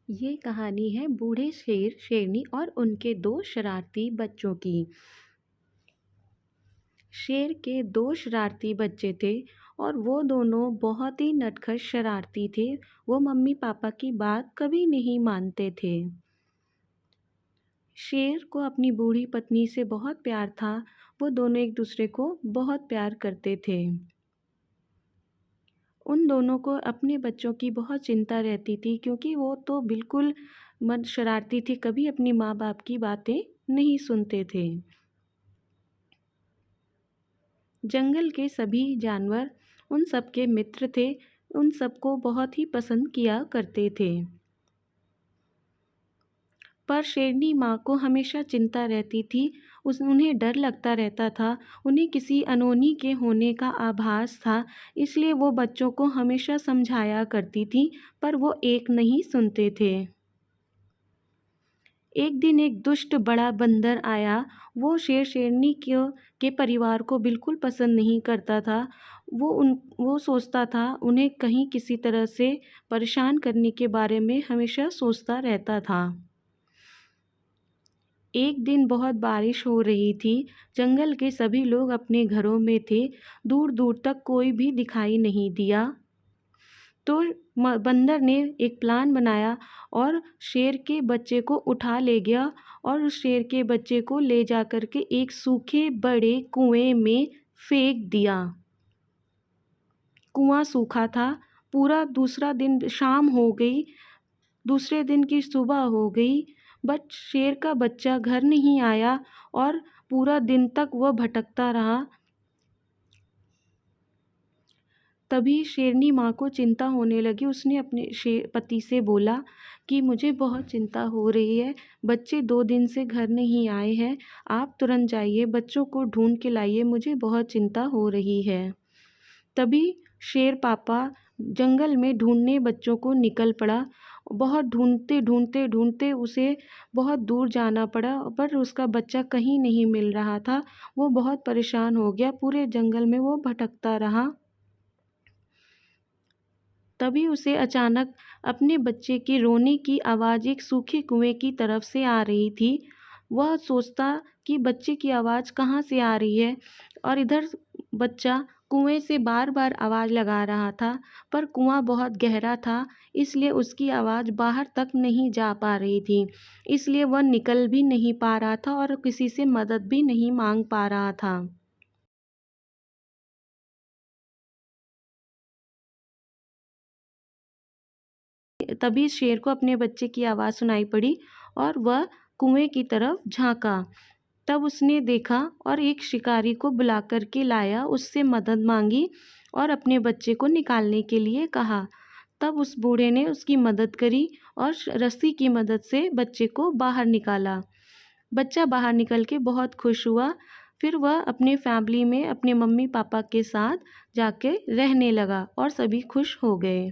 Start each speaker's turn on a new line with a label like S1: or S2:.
S1: ये कहानी है बूढ़े शेर शेरनी और उनके दो शरारती बच्चों की। शेर के दो शरारती बच्चे थे और वो दोनों बहुत ही नटखट शरारती थे। वो मम्मी पापा की बात कभी नहीं मानते थे। शेर को अपनी बूढ़ी पत्नी से बहुत प्यार था। वो दोनों एक दूसरे को बहुत प्यार करते थे। उन दोनों को अपने बच्चों की बहुत चिंता रहती थी क्योंकि वो तो बिल्कुल मन शरारती थे, कभी अपनी माँ बाप की बातें नहीं सुनते थे। जंगल के सभी जानवर उन सब के मित्र थे, उन सबको बहुत ही पसंद किया करते थे। पर शेरनी माँ को हमेशा चिंता रहती थी। उन्हें डर लगता रहता था, उन्हें किसी अनहोनी के होने का आभास था, इसलिए वो बच्चों को हमेशा समझाया करती थी, पर वो एक नहीं सुनते थे। एक दिन एक दुष्ट बड़ा बंदर आया। वो शेर शेरनी के परिवार को बिल्कुल पसंद नहीं करता था। वो सोचता था उन्हें कहीं किसी तरह से परेशान करने के बारे में हमेशा सोचता रहता था। एक दिन बहुत बारिश हो रही थी। जंगल के सभी लोग अपने घरों में थे। दूर दूर तक कोई भी दिखाई नहीं दिया। तो बंदर ने एक प्लान बनाया और शेर के बच्चे को उठा ले गया और उस शेर के बच्चे को ले जा कर के एक सूखे बड़े कुएं में फेंक दिया। कुआं सूखा था। पूरा दूसरा दिन शाम हो गई, दूसरे दिन की सुबह हो गई, बट शेर का बच्चा घर नहीं आया और पूरा दिन तक वह भटकता रहा। तभी शेरनी माँ को चिंता होने लगी। उसने अपने पति से बोला कि मुझे बहुत चिंता हो रही है, बच्चे 2 दिन से घर नहीं आए हैं, आप तुरंत जाइए बच्चों को ढूंढ के लाइए, मुझे बहुत चिंता हो रही है। तभी शेर पापा जंगल में ढूंढने बच्चों को निकल पड़ा। बहुत ढूंढते ढूंढते ढूंढते उसे बहुत दूर जाना पड़ा, पर उसका बच्चा कहीं नहीं मिल रहा था। वो बहुत परेशान हो गया, पूरे जंगल में वो भटकता रहा। तभी उसे अचानक अपने बच्चे के रोने की आवाज़ एक सूखे कुएं की तरफ से आ रही थी। वह सोचता कि बच्चे की आवाज़ कहाँ से आ रही है, और इधर बच्चा कुएं से बार बार आवाज़ लगा रहा था, पर कुआं बहुत गहरा था, इसलिए उसकी आवाज़ बाहर तक नहीं जा पा रही थी। इसलिए वह निकल भी नहीं पा रहा था और किसी से मदद भी नहीं मांग पा रहा था। तभी शेर को अपने बच्चे की आवाज़ सुनाई पड़ी और वह कुएं की तरफ झांका। तब उसने देखा और एक शिकारी को बुला कर के लाया, उससे मदद मांगी और अपने बच्चे को निकालने के लिए कहा। तब उस बूढ़े ने उसकी मदद करी और रस्सी की मदद से बच्चे को बाहर निकाला। बच्चा बाहर निकल के बहुत खुश हुआ। फिर वह अपने फैमिली में अपने मम्मी पापा के साथ जाके रहने लगा और सभी खुश हो गए।